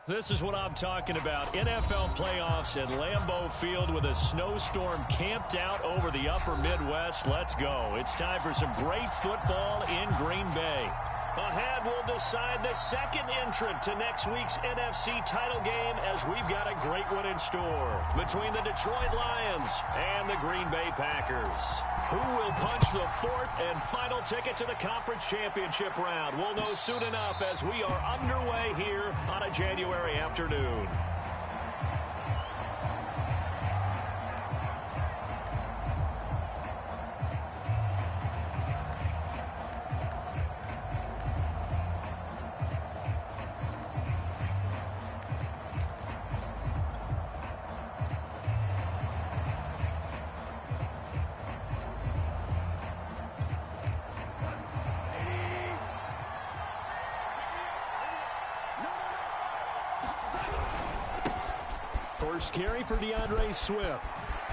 This is what I'm talking about. NFL playoffs at Lambeau Field with a snowstorm camped out over the upper Midwest. Let's go. It's time for some great football in Green Bay. Ahead, we'll decide the second entrant to next week's NFC title game as we've got a great one in store between the Detroit Lions and the Green Bay Packers. Who will punch the fourth and final ticket to the conference championship round? We'll know soon enough as we are underway here on a January afternoon. First carry for DeAndre Swift.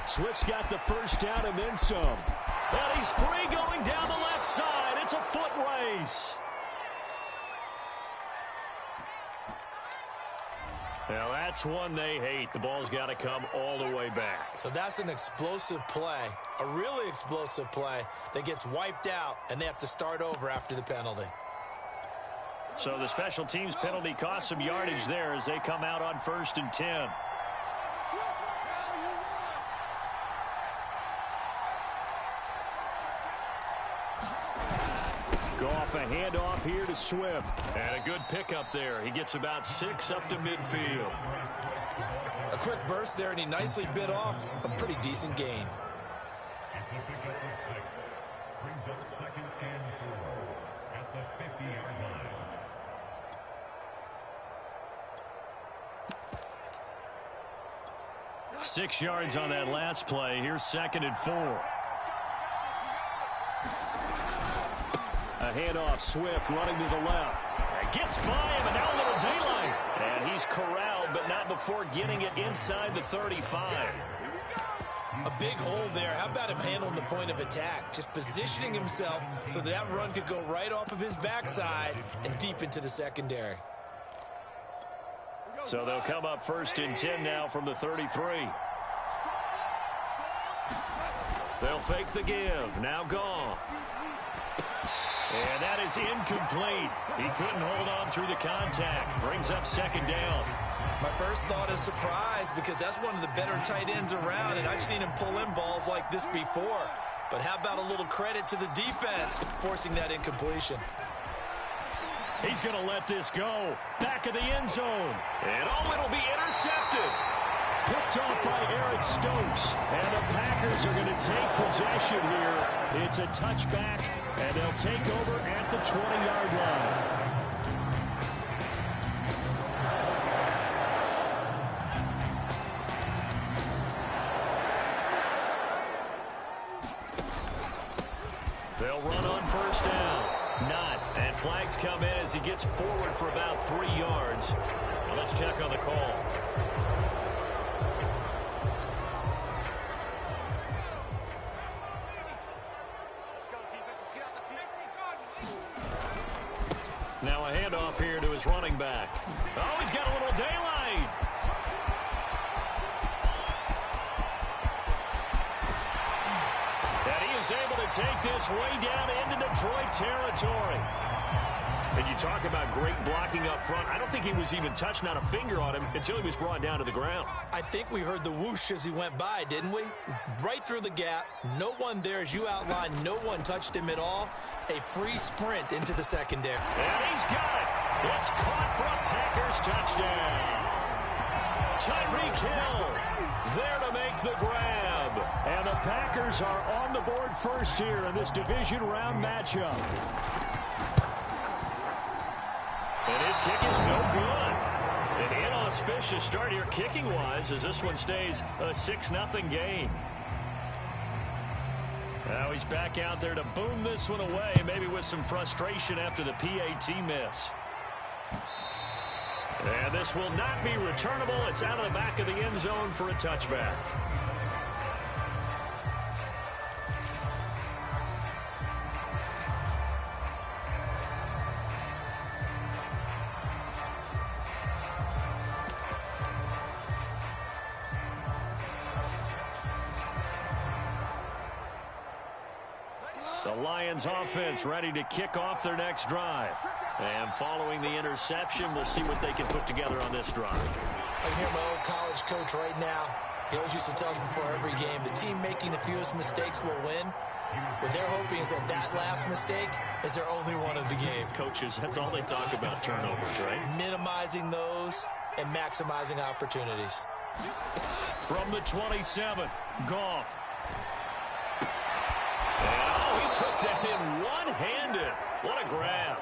Swift's got the first down and then some. And he's free going down the left side. It's a foot race. Now that's one they hate. The ball's got to come all the way back. So that's an explosive play, a really explosive play that gets wiped out, and they have to start over after the penalty. So the special teams penalty cost some yardage there as they come out on 1st and 10. Go off a handoff here to Swift. And a good pickup there. He gets about 6 up to midfield. A quick burst there, and he nicely bit off a pretty decent gain. Brings up 2nd and 4 at the 50-yard line. 6 yards on that last play. Here's 2nd and 4. A handoff, Swift running to the left. Gets by him, and now a little daylight. And he's corralled, but not before getting it inside the 35. A big hole there. How about him handling the point of attack? Just positioning himself so that run could go right off of his backside and deep into the secondary. So they'll come up 1st and 10 now from the 33. They'll fake the give. Now gone. And that is incomplete. He couldn't hold on through the contact. Brings up 2nd down. My first thought is surprise because that's one of the better tight ends around, and I've seen him pull in balls like this before. But how about a little credit to the defense forcing that incompletion? He's going to let this go. Back of the end zone. And it'll be intercepted. Picked off by Eric Stokes. And the Packers are going to take possession here. It's a touchback, and they'll take over at the 20-yard line. They'll run on 1st down. Not. And flags come in as he gets forward for about 3 yards. Well, let's check on the call. Now a handoff here to his running back. Oh, he's got a little daylight. And he is able to take this way down into Detroit territory. And you talk about great blocking up front. I don't think he was even touched, not a finger on him, until he was brought down to the ground. I think we heard the whoosh as he went by, didn't we? Right through the gap. No one there, as you outlined. No one touched him at all. A free sprint into the secondary. And he's got it. It's caught for a Packers touchdown. Tyreek Hill there to make the grab. And the Packers are on the board first here in this division round matchup. And his kick is no good. An inauspicious start here kicking-wise as this one stays a 6-0 game. Now he's back out there to boom this one away, maybe with some frustration after the PAT miss. And this will not be returnable. It's out of the back of the end zone for a touchback. The Lions offense ready to kick off their next drive. And following the interception, we'll see what they can put together on this drive. I hear my old college coach right now. He always used to tell us before every game, the team making the fewest mistakes will win. What they're hoping is that that last mistake is their only one of the game. Coaches, that's all they talk about, turnovers, right? Minimizing those and maximizing opportunities. From the 27, Goff. And, he took that in one-handed. What a grab.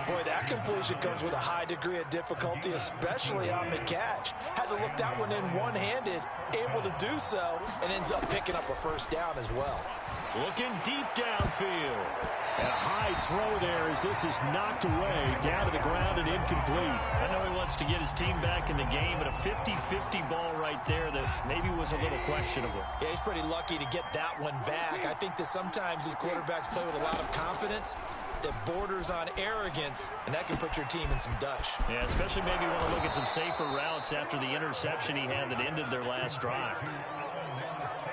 Boy, that completion comes with a high degree of difficulty, especially on the catch. Had to look that one in one-handed, able to do so, and ends up picking up a first down as well. Looking deep downfield. And a high throw there as this is knocked away, down to the ground and incomplete. I know he wants to get his team back in the game, but a 50-50 ball right there that maybe was a little questionable. Yeah, he's pretty lucky to get that one back. I think that sometimes these quarterbacks play with a lot of confidence that borders on arrogance, and that can put your team in some Dutch. Yeah, especially maybe want to look at some safer routes after the interception he had that ended their last drive.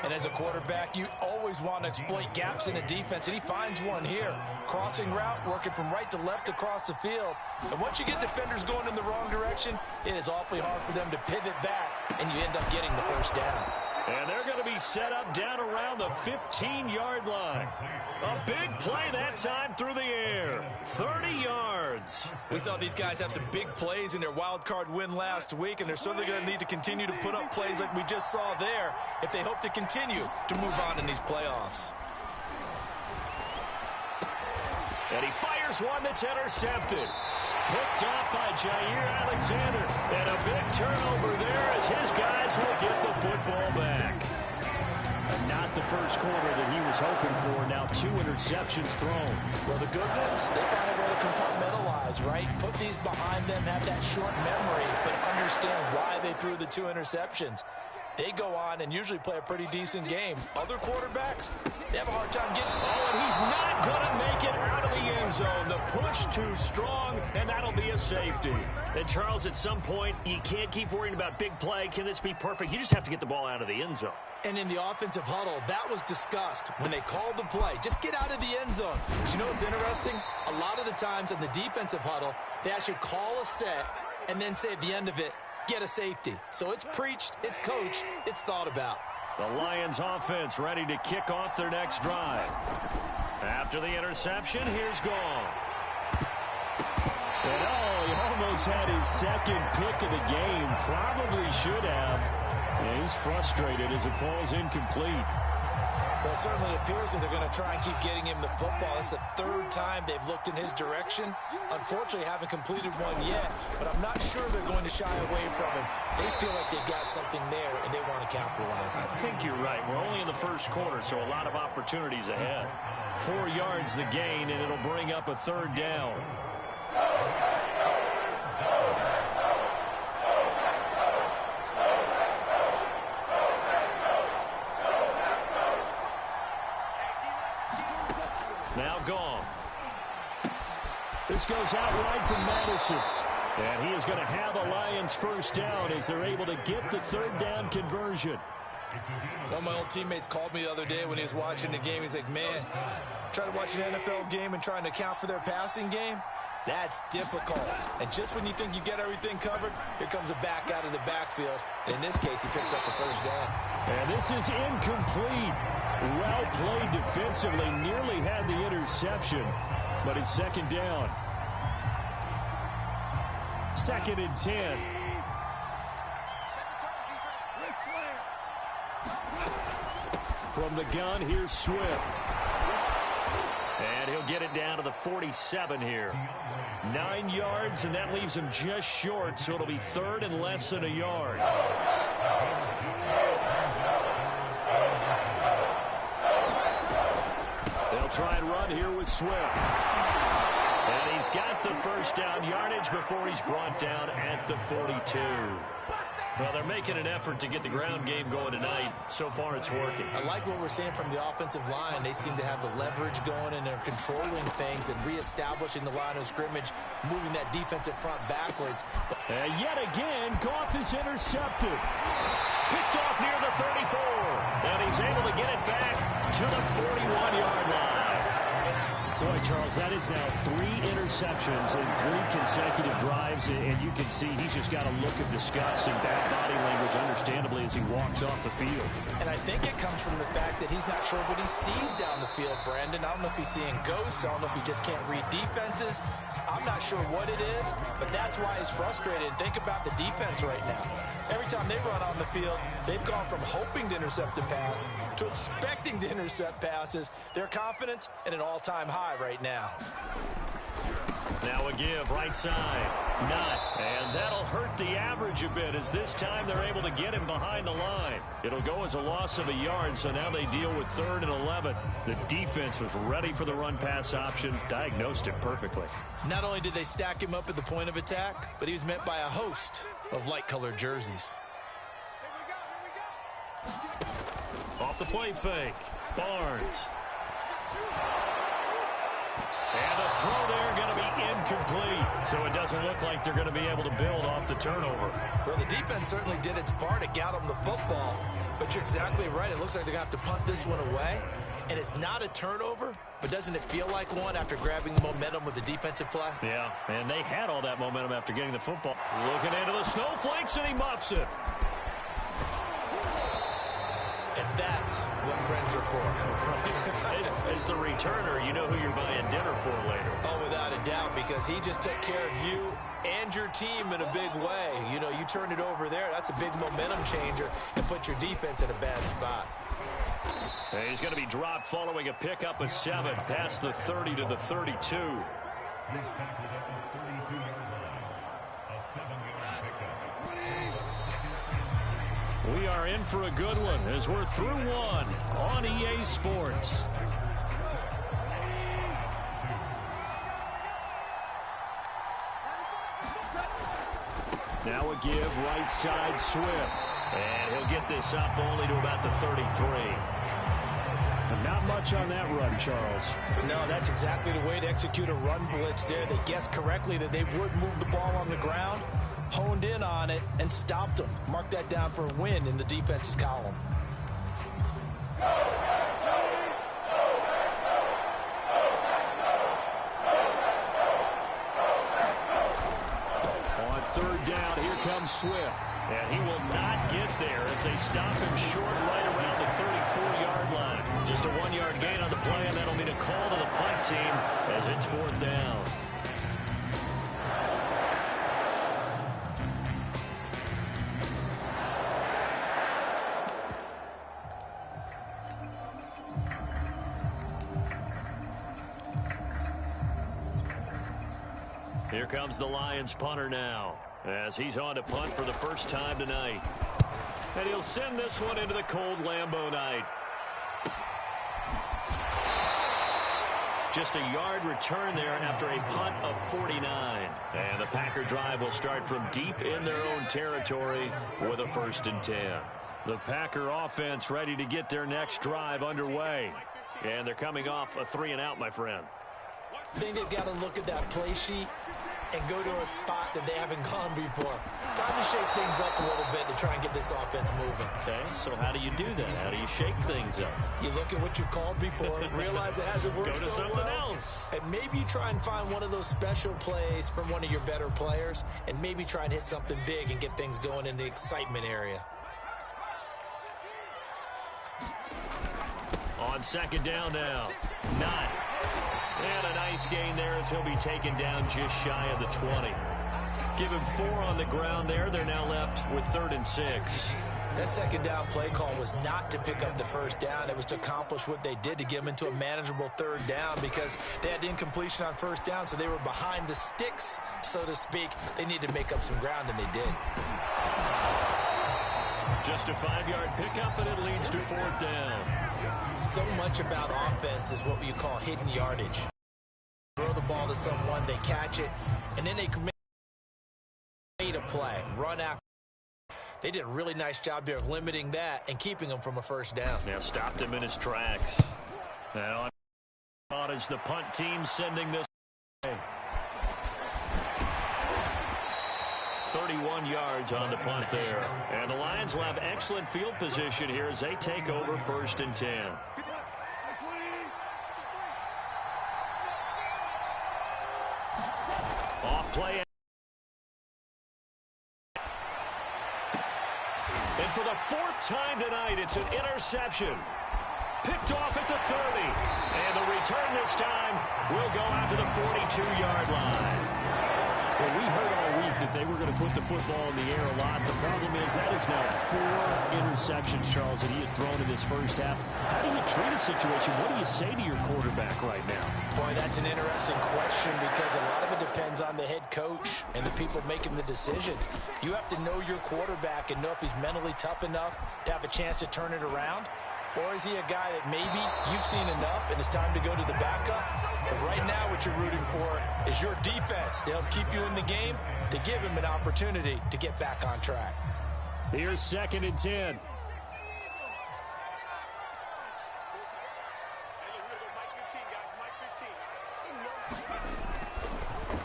And as a quarterback, you always want to exploit gaps in a defense, and he finds one here. Crossing route, working from right to left across the field. And once you get defenders going in the wrong direction, it is awfully hard for them to pivot back, and you end up getting the first down. And they're going to be set up down around the 15-yard line. A big play that time through the air. 30 yards. We saw these guys have some big plays in their wild card win last week, and they're certainly going to need to continue to put up plays like we just saw there if they hope to continue to move on in these playoffs. And he fires one that's intercepted. Picked off by Jair Alexander. And a big turnover there as his guys will get the football back. And not the first quarter that he was hoping for. Now 2 interceptions thrown. Well, the good news, they found a way to compartmentalize, right? Put these behind them, have that short memory, but understand why they threw the 2 interceptions. They go on and usually play a pretty decent game. Other quarterbacks, they have a hard time getting... Oh, and he's not going to make it out of the end zone. The push too strong, and that'll be a safety. And, Charles, at some point, you can't keep worrying about big play. Can this be perfect? You just have to get the ball out of the end zone. And in the offensive huddle, that was discussed when they called the play. Just get out of the end zone. But you know what's interesting? A lot of the times in the defensive huddle, they actually call a set and then say at the end of it, get a safety. So it's preached, it's coached, it's thought about. The Lions offense ready to kick off their next drive. After the interception, here's Goff. And he almost had his second pick of the game. Probably should have. And he's frustrated as it falls incomplete. Well, it certainly appears that they're going to try and keep getting him the football. It's the 3rd time they've looked in his direction. Unfortunately, haven't completed one yet, but I'm not sure they're going to shy away from him. They feel like they've got something there, and they want to capitalize on it. I think you're right. We're only in the first quarter, so a lot of opportunities ahead. 4 yards the gain, and it'll bring up a 3rd down. Now Goff. This goes out right from Madison. And he is going to have a Lions first down as they're able to get the 3rd down conversion. One of my old teammates called me the other day when he was watching the game. He's like, man, trying to watch an NFL game and trying to account for their passing game, that's difficult. And just when you think you get everything covered, here comes a back out of the backfield. And in this case, he picks up a first down. And this is incomplete. Well played defensively. Nearly had the interception, but it's 2nd down. 2nd and 10. From the gun, here's Swift. And he'll get it down to the 47 here. 9 yards, and that leaves him just short, so it'll be 3rd and less than a yard. They'll try and run here with Swift. And he's got the first down yardage before he's brought down at the 42. Well, they're making an effort to get the ground game going tonight. So far, it's working. I like what we're seeing from the offensive line. They seem to have the leverage going, and they're controlling things and reestablishing the line of scrimmage, moving that defensive front backwards. And yet again, Goff is intercepted. Picked off near the 34. And he's able to get it back to the 41-yard line. Boy, Charles, that is now 3 interceptions in 3 consecutive drives, and you can see he's just got a look of disgust and bad body language, understandably, as he walks off the field. And I think it comes from the fact that he's not sure what he sees down the field, Brandon. I don't know if he's seeing ghosts. I don't know if he just can't read defenses. I'm not sure what it is, but that's why he's frustrated. And think about the defense right now. Every time they run on the field, they've gone from hoping to intercept a pass to expecting to intercept passes. Their confidence at an all-time high right now. Now a give, right side. Not. And that'll hurt the average a bit, as this time they're able to get him behind the line. It'll go as a loss of a yard, so now they deal with 3rd and 11. The defense was ready for the run-pass option, diagnosed it perfectly. Not only did they stack him up at the point of attack, but he was met by a host of light-colored jerseys. Off the play fake. Barnes. And the throw there going to be incomplete. So it doesn't look like they're going to be able to build off the turnover. Well, the defense certainly did its part to get them the football. But you're exactly right. It looks like they're going to have to punt this one away. And it's not a turnover, but doesn't it feel like one after grabbing the momentum with the defensive play? Yeah, and they had all that momentum after getting the football. Looking into the snowflakes, and he muffs it. And that's what friends are for. As the returner, you know who you're buying dinner for later. Oh, without a doubt, because he just took care of you and your team in a big way. You know, you turned it over there. That's a big momentum changer and put your defense in a bad spot. And he's going to be dropped following a pickup of 7 past the 30 to the 32. This tackled at the 32-yard line. A 7-yard pickup. We are in for a good one as we're through 1 on EA Sports. Now a give, right side, Swift. And he'll get this up only to about the 33. Not much on that run, Charles. No, that's exactly the way to execute a run blitz there. They guessed correctly that they would move the ball on the ground, honed in on it, and stopped them. Mark that down for a win in the defense's column. On 3rd down, here comes Swift. And he will not get there as they stop him short right around the 34-yard line. Just a 1-yard gain on the play, and that'll mean a call to the punt team as it's 4th down. Here comes the Lions punter now, as he's on to punt for the first time tonight. And he'll send this one into the cold Lambeau night. Just a yard return there after a punt of 49. And the Packer drive will start from deep in their own territory with a 1st and 10. The Packer offense ready to get their next drive underway. And they're coming off a 3-and-out, my friend. I think they've got to look at that play sheet and go to a spot that they haven't gone before. Time to shake things up a little bit to try and get this offense moving. Okay, so how do you do that? How do you shake things up? You look at what you've called before, realize it hasn't worked Go to so something well, else. and maybe you try and find one of those special plays from one of your better players, and maybe try and hit something big and get things going in the excitement area. On 2nd down now. Not. And a nice gain there as he'll be taken down just shy of the 20. Give him 4 on the ground there. They're now left with 3rd and 6. That 2nd down play call was not to pick up the 1st down. It was to accomplish what they did, to get them into a manageable 3rd down, because they had incompletion on 1st down, so they were behind the sticks, so to speak. They needed to make up some ground, and they did. Just a 5-yard pickup, and it leads to 4th down. So much about offense is what you call hidden yardage. Throw the ball to someone, they catch it, and then they made a play, run after. They did a really nice job there of limiting that and keeping him from a 1st down. Now stopped him in his tracks. Now on is the punt team sending this away. 31 yards on the punt there. And the Lions will have excellent field position here as they take over 1st and 10. play. And for the fourth time tonight, it's an interception. Picked off at the 30. And the return this time will go out to the 42-yard line. Well, we heard all week that they were going to put the football in the air a lot. The problem is that is now 4 interceptions, Charles, that he has thrown in this first half. How do you treat a situation? What do you say to your quarterback right now? Boy, that's an interesting question because a lot of it depends on the head coach and the people making the decisions. You have to know your quarterback and know if he's mentally tough enough to have a chance to turn it around. Or is he a guy that maybe you've seen enough and it's time to go to the backup? But right now what you're rooting for is your defense to help keep you in the game, to give him an opportunity to get back on track. Here's 2nd and 10.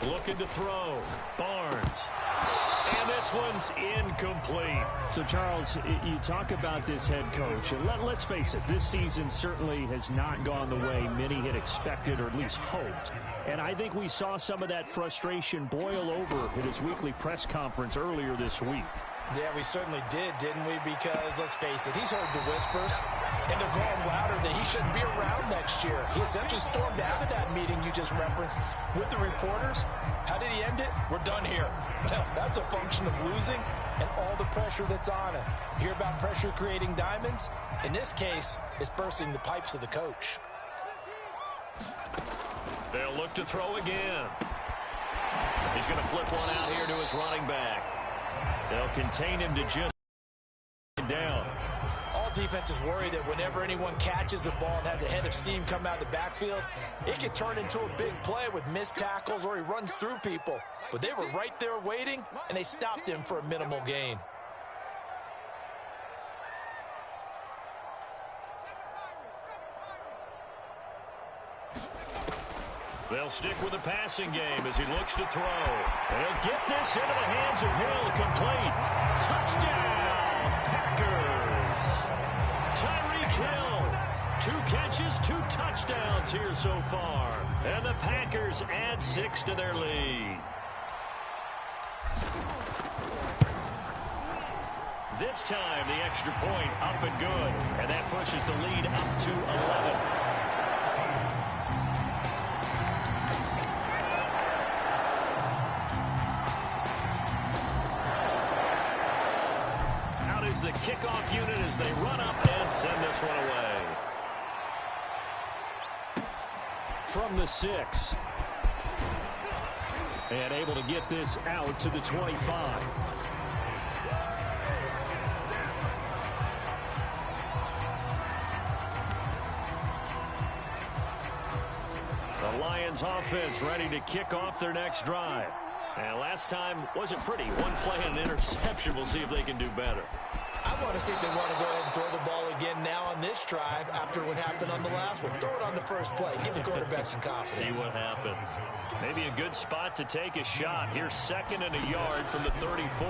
Looking to throw. Barnes. And this one's incomplete. So, Charles, you talk about this head coach. And let's face it, this season certainly has not gone the way many had expected or at least hoped. And I think we saw some of that frustration boil over at his weekly press conference earlier this week. Yeah, we certainly did, didn't we? Because, let's face it, he's heard the whispers, and they're growing louder that he shouldn't be around next year. He essentially stormed out of that meeting you just referenced with the reporters. How did he end it? We're done here. Well, that's a function of losing and all the pressure that's on him. You hear about pressure creating diamonds? In this case, it's bursting the pipes of the coach. They'll look to throw again. He's going to flip one out here to his running back. They'll contain him to just down. All defenses worry that whenever anyone catches the ball and has a head of steam come out of the backfield, it can turn into a big play with missed tackles or he runs through people. But they were right there waiting, and they stopped him for a minimal gain. They'll stick with the passing game as he looks to throw. And he'll get this into the hands of Hill. Complete. Touchdown, Packers. Tyreek Hill. 2 catches, 2 touchdowns here so far. And the Packers add 6 to their lead. This time, the extra point up and good. And that pushes the lead up to 11. The kickoff unit as they run up and send this one away. From the 6. And able to get this out to the 25. The Lions offense ready to kick off their next drive. And last time wasn't pretty. 1 play and an interception. We'll see if they can do better. I want to see if they want to go ahead and throw the ball again now on this drive after what happened on the last one. Throw it on the first play. Give the quarterback some confidence. See what happens. Maybe a good spot to take a shot. Here's 2nd and a yard from the 34.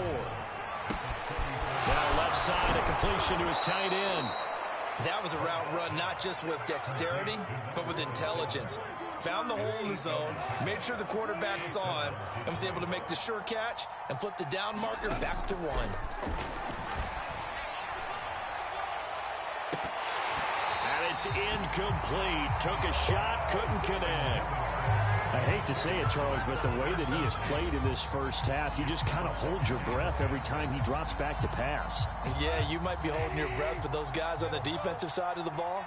Now left side, a completion to his tight end. That was a route run not just with dexterity, but with intelligence. Found the hole in the zone, made sure the quarterback saw him, and was able to make the sure catch and flip the down marker back to 1. It's incomplete. Took a shot, couldn't connect. I hate to say it, Charles, but the way that he has played in this first half, you just kind of hold your breath every time he drops back to pass. Yeah, you might be holding your breath, but those guys on the defensive side of the ball,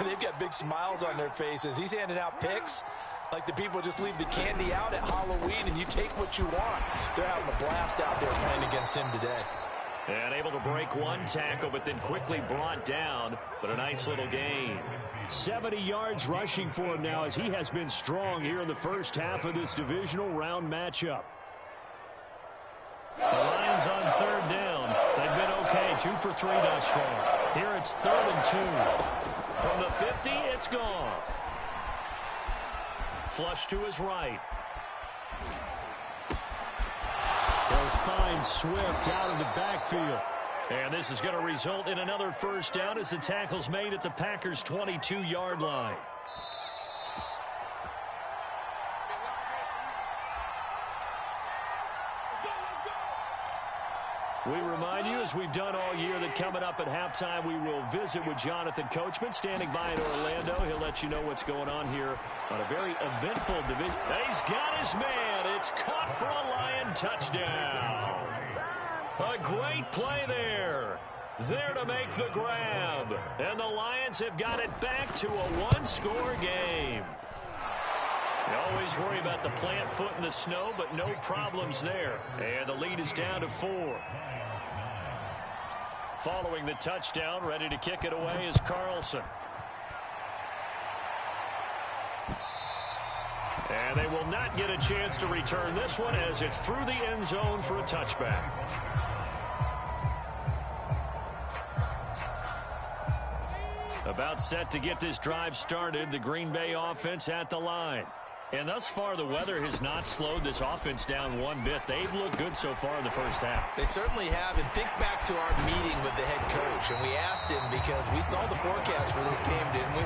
they've got big smiles on their faces. He's handing out picks like the people just leave the candy out at Halloween and you take what you want. They're having a blast out there playing against him today. And able to break 1 tackle, but then quickly brought down. But a nice little gain. 70 yards rushing for him now as he has been strong here in the first half of this divisional round matchup. The Lions on 3rd down. They've been okay. 2 for 3 thus far. Here it's 3rd and 2. From the 50, it's Goff. Flush to his right. They'll find Swift out of the backfield. And this is going to result in another first down as the tackle's made at the Packers' 22-yard line. as we've done all year, that coming up at halftime, we will visit with Jonathan Coachman, standing by in Orlando. He'll let you know what's going on here on a very eventful division. He's got his man. It's caught for a Lion touchdown. A great play there. There to make the grab. And the Lions have got it back to a one-score game. You always worry about the plant foot in the snow, but no problems there. And the lead is down to 4. Following the touchdown, ready to kick it away is Carlson. And they will not get a chance to return this one as it's through the end zone for a touchback. About set to get this drive started, the Green Bay offense at the line. And thus far, the weather has not slowed this offense down one bit. They've looked good so far in the first half. They certainly have. And think back to our meeting with the head coach. And we asked him because we saw the forecast for this game, didn't we?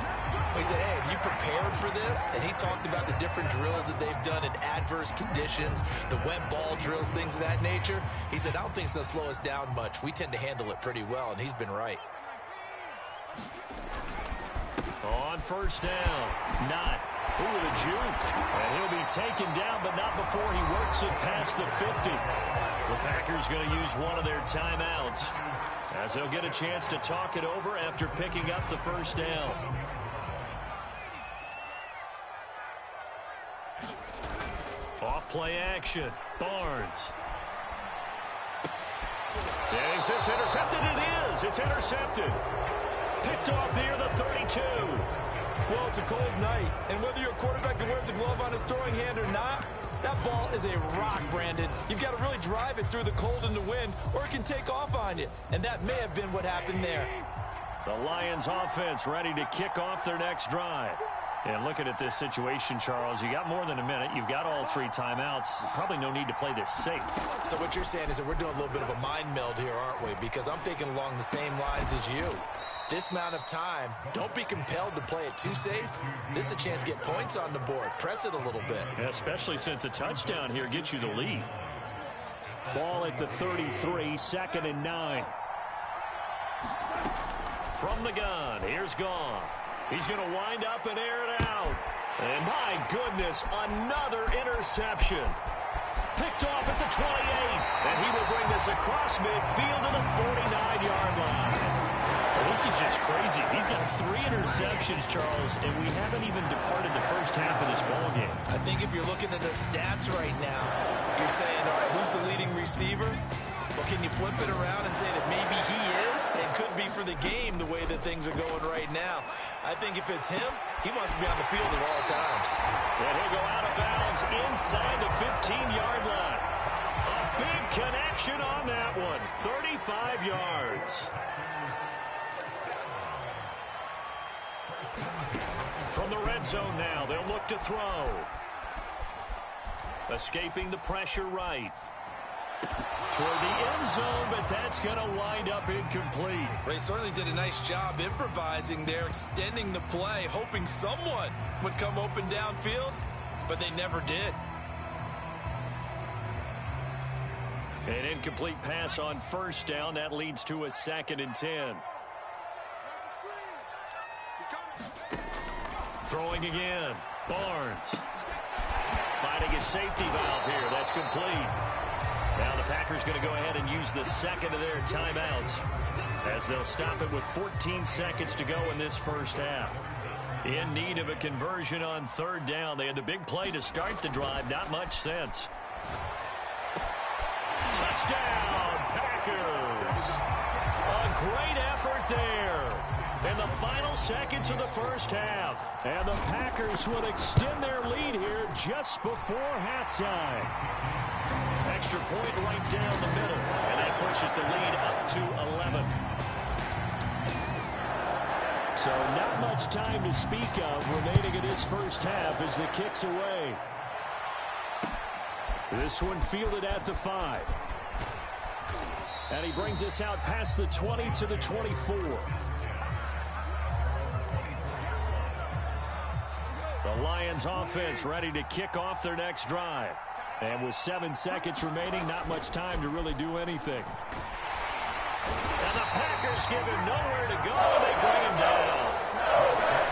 We said, hey, have you prepared for this? And he talked about the different drills that they've done in adverse conditions, the wet ball drills, things of that nature. He said, I don't think it's going to slow us down much. We tend to handle it pretty well, and he's been right. On first down, not. Ooh, the juke. And he'll be taken down, but not before he works it past the 50. The Packers going to use one of their timeouts as they'll get a chance to talk it over after picking up the first down. Off play action. Barnes. Is this intercepted? It is. It's intercepted. Picked off near the 32. Well, it's a cold night, and whether you're a quarterback that wears a glove on his throwing hand or not, that ball is a rock, Brandon. You've got to really drive it through the cold and the wind, or it can take off on you. And that may have been what happened there. The Lions offense ready to kick off their next drive. And looking at this situation, Charles, you got more than a minute. You've got all 3 timeouts. Probably no need to play this safe. So what you're saying is that we're doing a little bit of a mind meld here, aren't we? Because I'm thinking along the same lines as you. This amount of time, don't be compelled to play it too safe. This is a chance to get points on the board. Press it a little bit. Yeah, especially since a touchdown here gets you the lead. Ball at the 33, 2nd and 9. From the gun, here's Goff. He's going to wind up and air it out. And my goodness, another interception. Picked off at the 28. And he will bring this across midfield to the 49-yard line. This is just crazy. He's got 3 interceptions, Charles, and we haven't even departed the first half of this ballgame. I think if you're looking at the stats right now, you're saying, all right, who's the leading receiver? Well, can you flip it around and say that maybe he is and could be for the game the way that things are going right now? I think if it's him, he must be on the field at all times. And he'll go out of bounds inside the 15-yard line. A big connection on that one. 35 yards. From the red zone now, they'll look to throw. Escaping the pressure right. Toward the end zone, but that's going to wind up incomplete. They certainly did a nice job improvising there, extending the play, hoping someone would come open downfield, but they never did. An incomplete pass on first down. That leads to a 2nd and 10. Throwing again. Barnes. Finding his safety valve here. That's complete. Now the Packers going to go ahead and use the 2nd of their timeouts as they'll stop it with 14 seconds to go in this first half. In need of a conversion on 3rd down. They had the big play to start the drive. Not much sense. Touchdown, Packers. A great effort there. In the final seconds of the first half. And the Packers will extend their lead here just before halftime. Extra point right down the middle. And that pushes the lead up to 11. So not much time to speak of remaining in this first half as the kick's away. This one fielded at the 5. And he brings us out past the 20 to the 24. The Lions offense ready to kick off their next drive. And with 7 seconds remaining, not much time to really do anything. And the Packers give him nowhere to go. They bring him down.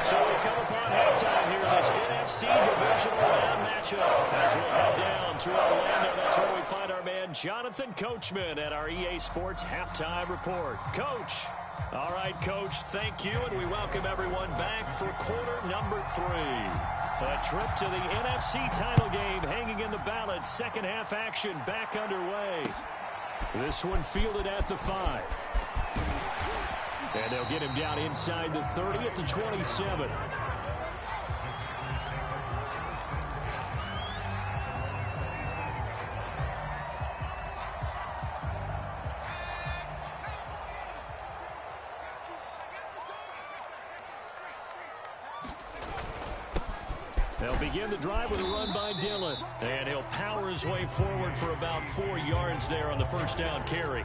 So we've come upon halftime here in this NFC Divisional Round matchup. As we'll head down to Orlando, that's where we find our man Jonathan Coachman at our EA Sports Halftime Report. Coach. All right, Coach, thank you, and we welcome everyone back for quarter number 3. A trip to the NFC title game hanging in the balance. Second half action back underway. This one fielded at the 5. And they'll get him down inside the 30 at the 27. They'll begin the drive with a run by Dillon. And he'll power his way forward for about 4 yards there on the first down carry.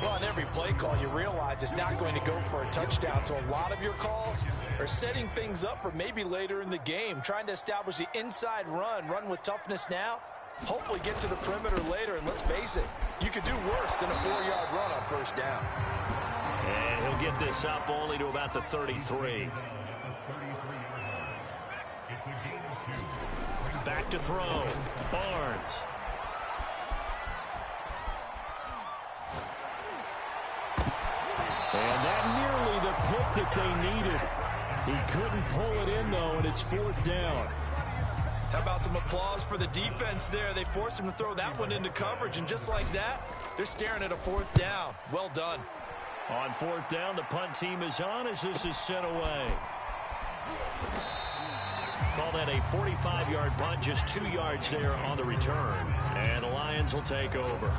Well, on every play call, you realize it's not going to go for a touchdown. So a lot of your calls are setting things up for maybe later in the game, trying to establish the inside run with toughness now, hopefully get to the perimeter later. And let's face it, you could do worse than a 4-yard run on first down. And he'll get this up only to about the 33. Back to throw. Barnes. And that nearly the pick that they needed. He couldn't pull it in, though, and it's 4th down. How about some applause for the defense there? They forced him to throw that one into coverage, and just like that, they're staring at a 4th down. Well done. On 4th down, the punt team is on as this is sent away. Call that a 45-yard punt, just 2 yards there on the return. And the Lions will take over.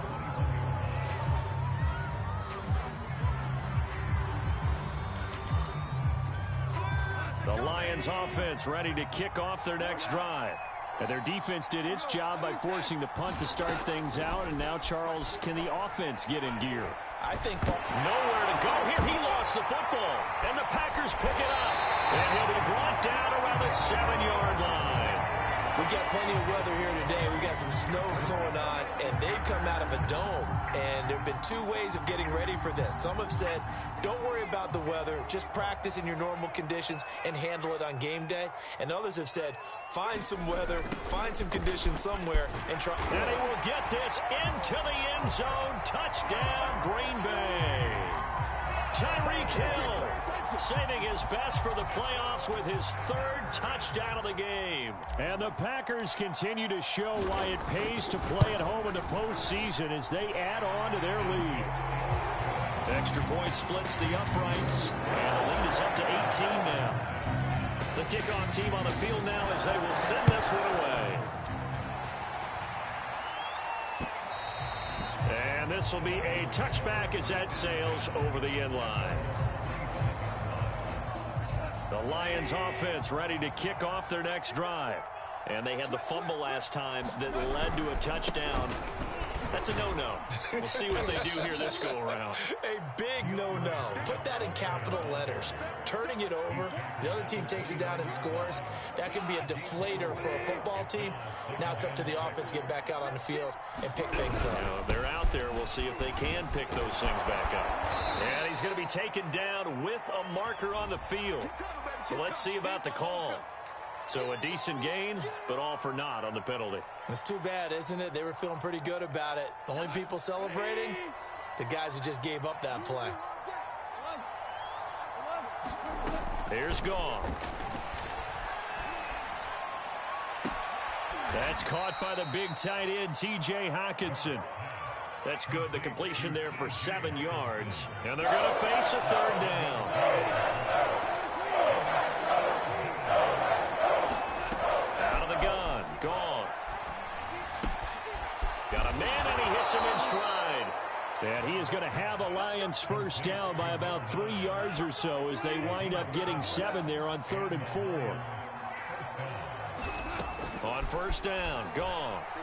The Lions offense ready to kick off their next drive. And their defense did its job by forcing the punt to start things out. And now, Charles, can the offense get in gear? I think nowhere to go here. He lost the football. And the Packers pick it up. And he'll be brought down around the 7-yard line. we got plenty of weather here today. We got some snow going on, and they've come out of a dome. And there have been two ways of getting ready for this. Some have said, don't worry about the weather. Just practice in your normal conditions and handle it on game day. And others have said, find some weather, find some conditions somewhere, and try. And he will get this into the end zone. Touchdown, Green Bay. Tyreek Hill saving his best for the playoffs with his third touchdown of the game. And the Packers continue to show why it pays to play at home in the postseason as they add on to their lead. Extra point splits the uprights, and the lead is up to 18 now. The kickoff team on the field now as they will send this one away. And this will be a touchback as that sails over the end line. The Lions offense ready to kick off their next drive. And they had the fumble last time that led to a touchdown. That's a no-no. We'll see what they do here this go-around. A big no-no. Put that in capital letters. Turning it over, the other team takes it down and scores. That can be a deflator for a football team. Now it's up to the offense to get back out on the field and pick things up. Now, if they're out there, we'll see if they can pick those things back up. And he's going to be taken down with a marker on the field. So let's see about the call. So a decent gain, but all for naught on the penalty. It's too bad, isn't it? They were feeling pretty good about it. The only people celebrating, the guys who just gave up that play. Here's Goff. That's caught by the big tight end, T.J. Hockenson. That's good. The completion there for 7 yards. And they're going to face a third down. Him in stride. And he is going to have a Lions first down by about 3 yards or so as they wind up getting 7 there on 3rd and 4. On first down, Goff.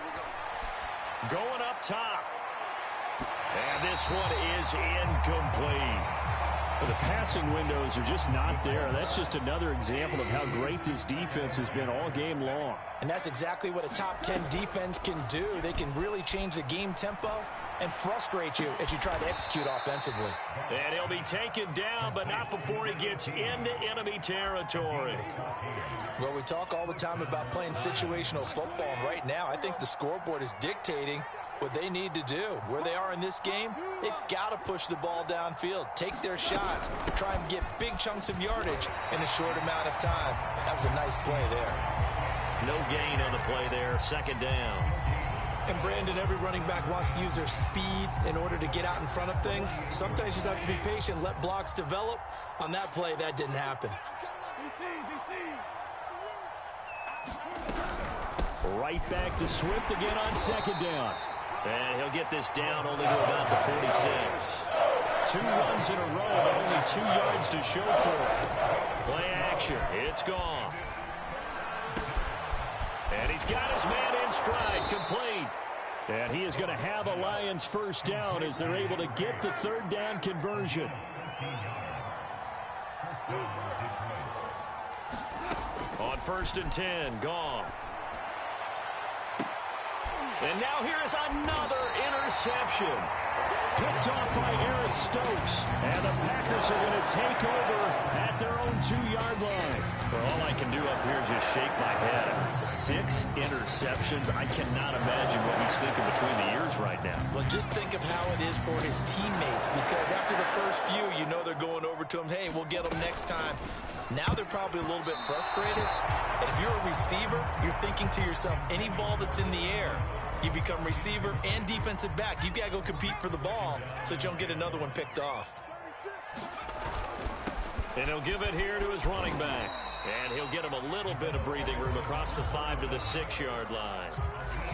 Going up top. And this one is incomplete. Well, the passing windows are just not there. That's just another example of how great this defense has been all game long. And that's exactly what a top 10 defense can do. They can really change the game tempo and frustrate you as you try to execute offensively. And he'll be taken down, but not before he gets into enemy territory. Well, we talk all the time about playing situational football, and right now I think the scoreboard is dictating what they need to do. Where they are in this game, they've got to push the ball downfield, take their shots, try and get big chunks of yardage in a short amount of time. That was a nice play there. No gain on the play there, second down. And Brandon, every running back wants to use their speed in order to get out in front of things. Sometimes you just have to be patient, let blocks develop. On that play, that didn't happen. Right back to Swift again on second down. And he'll get this down only to about the 46. 2 runs in a row, but only 2 yards to show for it. Play action. It's Goff. And he's got his man in stride, complete. And he is going to have a Lions first down as they're able to get the third down conversion. On 1st and 10, Goff. And now here is another interception. Picked off by Eric Stokes. And the Packers are going to take over at their own 2-yard line. Well, all I can do up here is just shake my head. 6 interceptions. I cannot imagine what he's thinking between the ears right now. Well, just think of how it is for his teammates, because after the first few, you know they're going over to him, hey, we'll get them next time. Now they're probably a little bit frustrated. And if you're a receiver, you're thinking to yourself, any ball that's in the air, you become receiver and defensive back. You've got to go compete for the ball so that you don't get another one picked off. And he'll give it here to his running back. And he'll get him a little bit of breathing room across the 5 to the 6-yard line.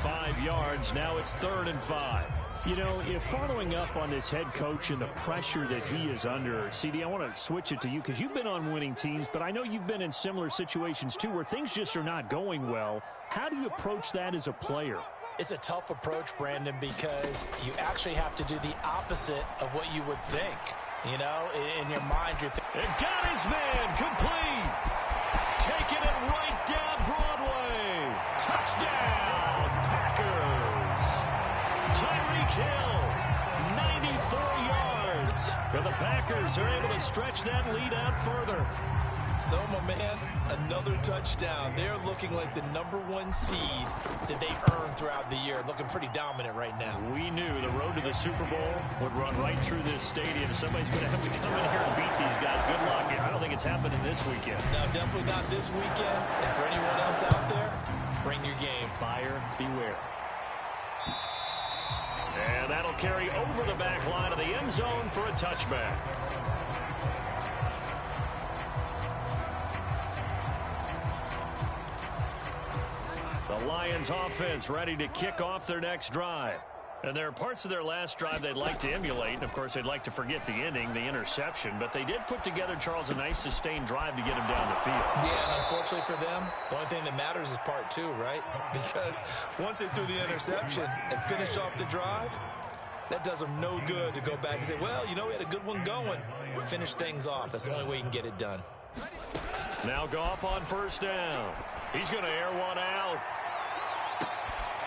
5 yards. Now it's 3rd and 5. You know, if following up on this head coach and the pressure that he is under, CD, I want to switch it to you because you've been on winning teams, but I know you've been in similar situations too where things just are not going well. How do you approach that as a player? It's a tough approach, Brandon, because you actually have to do the opposite of what you would think. You know, in your mind, you're thinking, and got his man complete. Taking it right down Broadway. Touchdown, Packers. Tyreek Hill, 94 yards. And the Packers are able to stretch that lead out further. So, my man, another touchdown. They're looking like the #1 seed that they earned throughout the year. Looking pretty dominant right now. We knew the road to the Super Bowl would run right through this stadium. Somebody's going to have to come in here and beat these guys. Good luck. I don't think it's happening this weekend. No, definitely not this weekend. And for anyone else out there, bring your game. Buyer beware. And that'll carry over the back line of the end zone for a touchback. The Lions offense ready to kick off their next drive. And there are parts of their last drive they'd like to emulate. And, of course, they'd like to forget the inning, the interception. But they did put together, Charles, a nice sustained drive to get him down the field. Yeah, and unfortunately for them, the only thing that matters is part 2, right? Because once they threw the interception and finished off the drive, that does them no good to go back and say, well, you know, we had a good one going. Finish things off. That's the only way you can get it done. Now Goff on 1st down. He's going to air one out.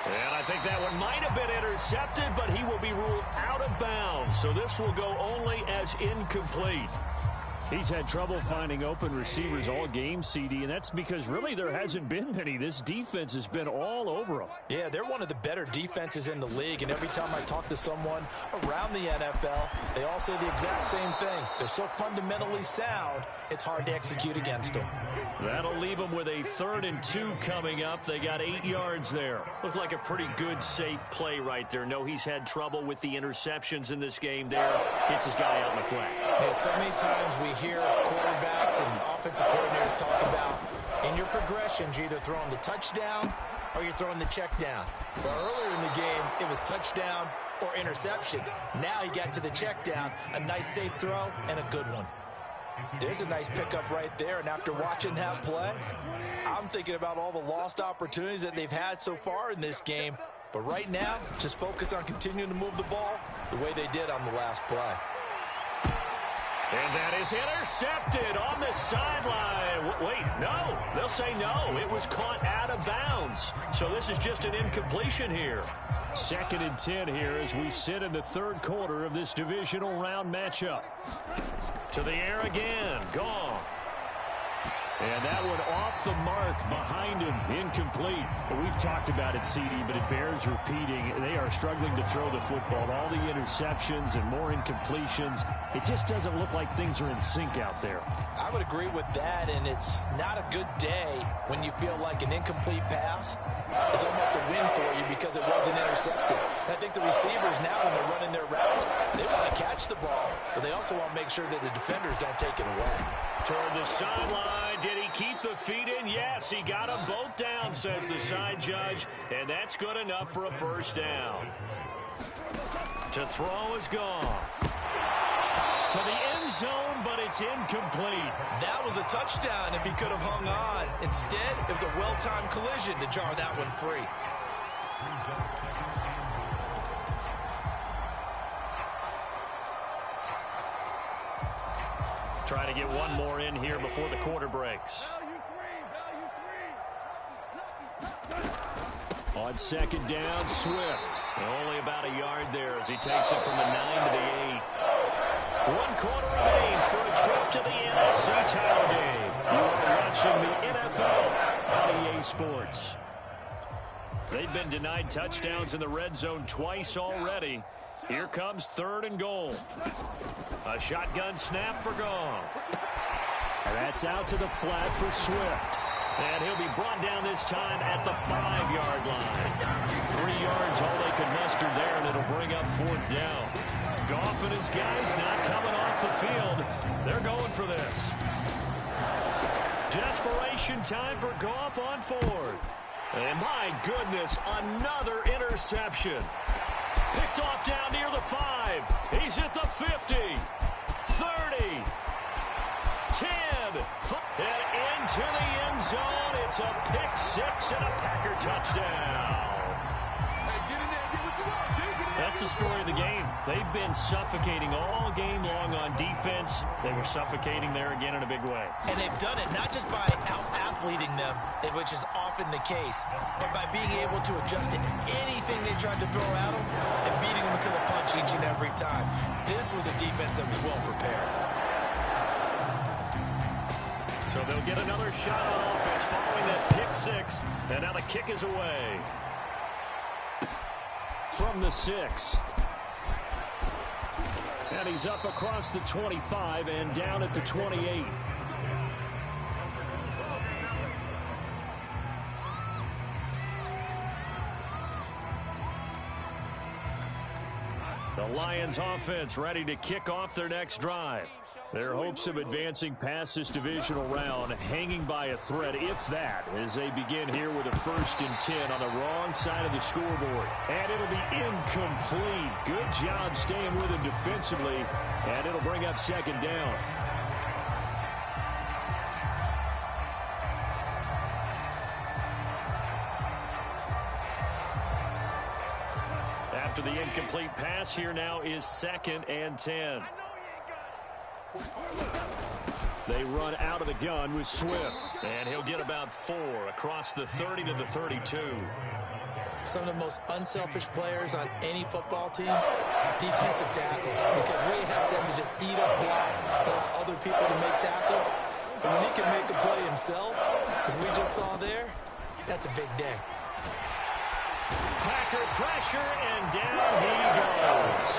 And I think that one might have been intercepted, but he will be ruled out of bounds. So this will go only as incomplete. He's had trouble finding open receivers all game, CD, and that's because really there hasn't been many. This defense has been all over them. Yeah, they're one of the better defenses in the league, and every time I talk to someone around the NFL, they all say the exact same thing. They're so fundamentally sound, it's hard to execute against them. That'll leave them with a 3rd and 2 coming up. They got 8 yards there. Looked like a pretty good, safe play right there. No, he's had trouble with the interceptions in this game there. Gets his guy out in the flat. Yeah, so many times we hear quarterbacks and offensive coordinators talk about in your progressions, you're either throwing the touchdown or you're throwing the check down. But earlier in the game, it was touchdown or interception. Now he got to the check down, a nice safe throw, and a good one. There's a nice pickup right there, and after watching that play, I'm thinking about all the lost opportunities that they've had so far in this game. But right now, just focus on continuing to move the ball the way they did on the last play. And that is intercepted on the sideline. Wait, no. They'll say no. It was caught out of bounds. So this is just an incompletion here. 2nd and 10 here as we sit in the 3rd quarter of this divisional round matchup. To the air again. Goff. And that one off the mark behind him. Incomplete. We've talked about it, CD, but it bears repeating. They are struggling to throw the football. All the interceptions and more incompletions. It just doesn't look like things are in sync out there. I would agree with that, and it's not a good day when you feel like an incomplete pass is almost a win for you because it wasn't intercepted. And I think the receivers now, when they're running their routes, they want to catch the ball, but they also want to make sure that the defenders don't take it away. Toward the sideline. Did he keep the feet in? Yes, he got them both down, says the side judge, and that's good enough for a 1st down. To throw is gone. To the end zone, but it's incomplete. That was a touchdown if he could have hung on. Instead, it was a well-timed collision to jar that one free. Trying to get one more in here before the quarter breaks. On 2nd down, Swift. Only about a yard there as he takes it from the 9 to the 8. 1 quarter remains for a trip to the NFC title game. You are watching the NFL on EA Sports. They've been denied touchdowns in the red zone twice already. Here comes 3rd and goal. A shotgun snap for Goff. That's out to the flat for Swift. And he'll be brought down this time at the 5-yard line. 3 yards, all they could muster there, and it'll bring up 4th down. Goff and his guys not coming off the field. They're going for this. Desperation time for Goff on 4th. And my goodness, another interception. Picked off down near the 5. He's at the 50. 30. 10. And into the end zone. It's a pick-6 and a Packer touchdown. That's the story of the game. They've been suffocating all game long on defense. They were suffocating there again in a big way. And they've done it not just by out-athleting them, which is often the case, but by being able to adjust to anything they tried to throw at them and beating them to the punch each and every time. This was a defense that was well prepared. So they'll get another shot on offense following that pick-6, and now the kick is away. From the 6. And he's up across the 25 and down at the 28. The Lions offense ready to kick off their next drive. Their hopes of advancing past this divisional round hanging by a thread, if that, as they begin here with a 1st and 10 on the wrong side of the scoreboard. And it'll be incomplete. Good job staying with him defensively, and it'll bring up 2nd down. After the incomplete pass, here now is 2nd and 10. They run out of the gun with Swift. And he'll get about 4 across the 30 to the 32. Some of the most unselfish players on any football team, defensive tackles, because we ask them to just eat up blocks, allow other people to make tackles. And when he can make a play himself, as we just saw there, that's a big day. Packer pressure, and down he goes.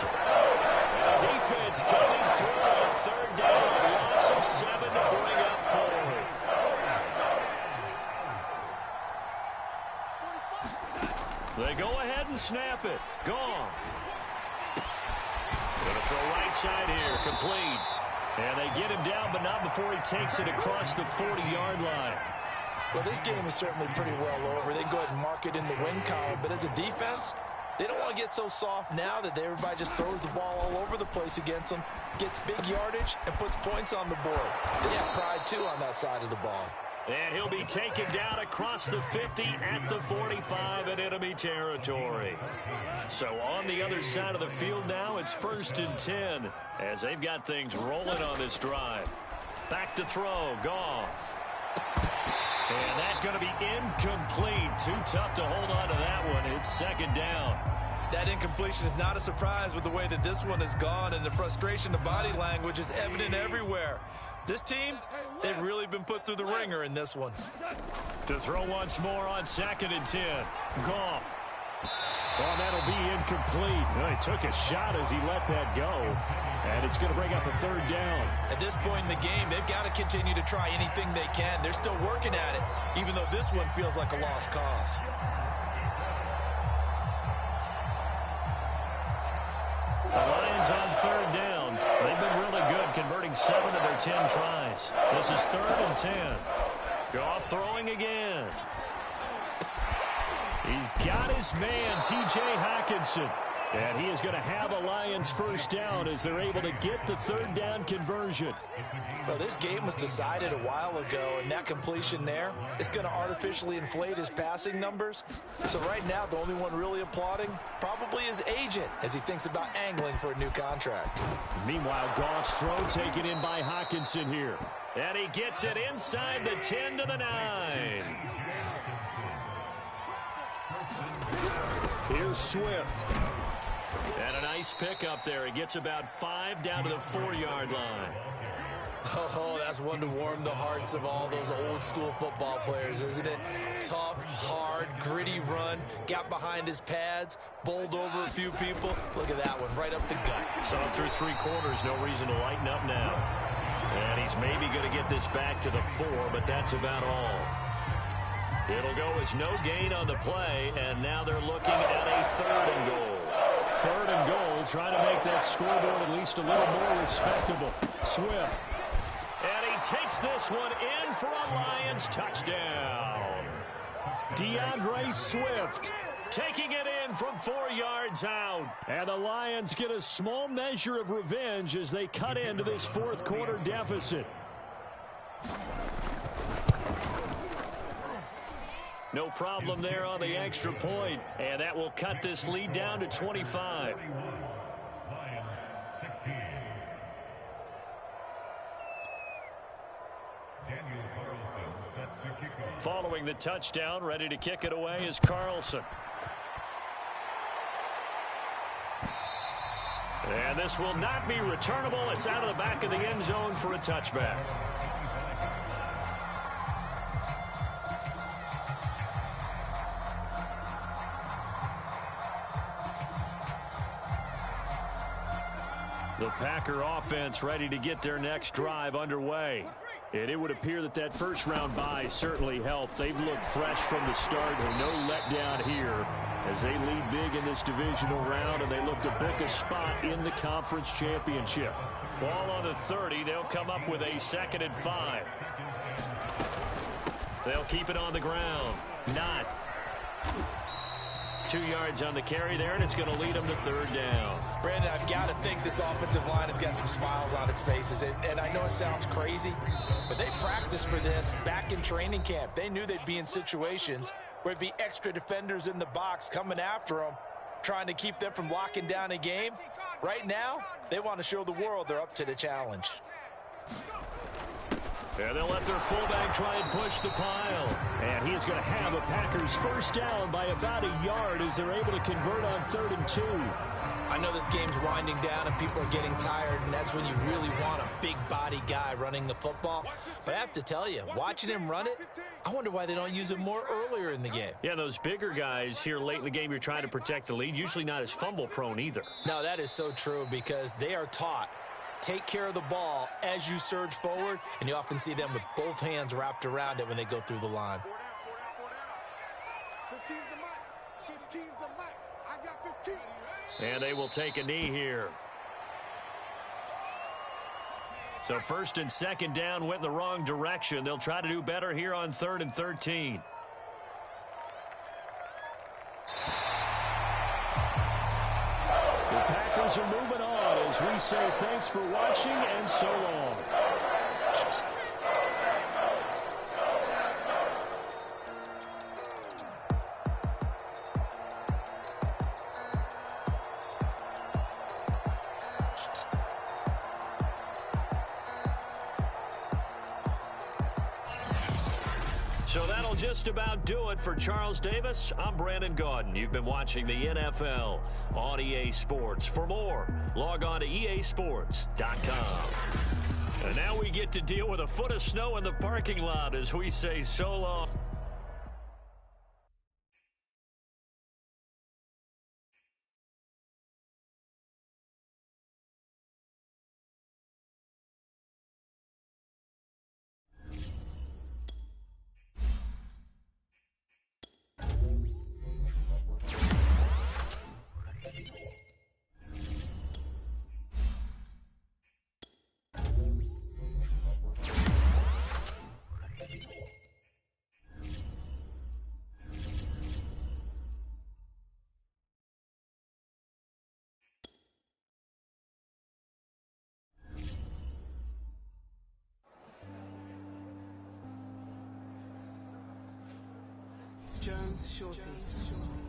Defense coming through on 3rd down. Loss of 7 to bring up 4th. They go ahead and snap it. Gone. Gonna throw right side here. Complete. And they get him down, but not before he takes it across the 40-yard line. Well, this game is certainly pretty well over. They can go ahead and mark it in the win column. But as a defense, they don't want to get so soft now that everybody just throws the ball all over the place against them, gets big yardage, and puts points on the board. They have pride, too, on that side of the ball. And he'll be taken down across the 50 at the 45 in enemy territory. So on the other side of the field now, it's 1st and 10 as they've got things rolling on this drive. Back to throw, Goff. And that's going to be incomplete. Too tough to hold on to that one. It's 2nd down. That incompletion is not a surprise with the way that this one has gone, and the frustration, the body language is evident everywhere. This team, they've really been put through the ringer in this one. To throw once more on 2nd and 10. Goff. Oh, that'll be incomplete. Well, he took a shot as he let that go. And it's going to bring up a 3rd down. At this point in the game, they've got to continue to try anything they can. They're still working at it, even though this one feels like a lost cause. The Lions on 3rd down. They've been really good, converting 7 of their 10 tries. This is 3rd and 10. Goff throwing again. He's got his man, T.J. Hockenson. And he is going to have a Lions 1st down as they're able to get the 3rd down conversion. Well, this game was decided a while ago, and that completion there is going to artificially inflate his passing numbers. So right now, the only one really applauding probably his agent as he thinks about angling for a new contract. Meanwhile, Goff's throw taken in by Hockenson here. And he gets it inside the 10 to the 9. Here's Swift. And a nice pickup there. He gets about 5 down to the 4-yard line. Oh, that's one to warm the hearts of all those old-school football players, isn't it? Tough, hard, gritty run. Got behind his pads, bowled over a few people. Look at that one, right up the gut. Saw him through 3 quarters. No reason to lighten up now. And he's maybe going to get this back to the 4, but that's about all. It'll go as no gain on the play, and now they're looking at a 3rd and goal. 3rd and goal, trying to make that scoreboard at least a little more respectable. Swift. And he takes this one in for a Lions touchdown. DeAndre Swift taking it in from 4 yards out. And the Lions get a small measure of revenge as they cut into this 4th quarter deficit. No problem there on the extra point. And that will cut this lead down to 25. Following the touchdown, ready to kick it away is Carlson. And this will not be returnable. It's out of the back of the end zone for a touchback. The Packer offense ready to get their next drive underway. And it would appear that that first-round bye certainly helped. They've looked fresh from the start and no letdown here as they lead big in this divisional round, and they look to book a spot in the conference championship. Ball on the 30. They'll come up with a 2nd and 5. They'll keep it on the ground. Not. 2 yards on the carry there, and it's going to lead them to 3rd down. Brandon, I've got to think this offensive line has got some smiles on its faces. And I know it sounds crazy, but they practiced for this back in training camp. They knew they'd be in situations where it'd be extra defenders in the box coming after them, trying to keep them from locking down a game. Right now, they want to show the world they're up to the challenge. And they'll let their fullback try and push the pile. And he is going to have a Packers 1st down by about a yard as they're able to convert on 3rd and 2. I know this game's winding down and people are getting tired, and that's when you really want a big body guy running the football. But I have to tell you, watching him run it, I wonder why they don't use him more earlier in the game. Yeah, those bigger guys here late in the game, you're trying to protect the lead, usually not as fumble prone either. No, that is so true because they are taught. Take care of the ball as you surge forward, and you often see them with both hands wrapped around it when they go through the line. 15's the mic. 15's the mic. I got 15. And they will take a knee here. So 1st and 2nd down went in the wrong direction. They'll try to do better here on 3rd and 13. The Packers are moving on as we say thanks for watching and so long. So that'll just about do it for Charles Davis. I'm Brandon Gaudin. You've been watching the NFL on EA Sports. For more, log on to easports.com. And now we get to deal with a foot of snow in the parking lot as we say so long. Jones Shorty.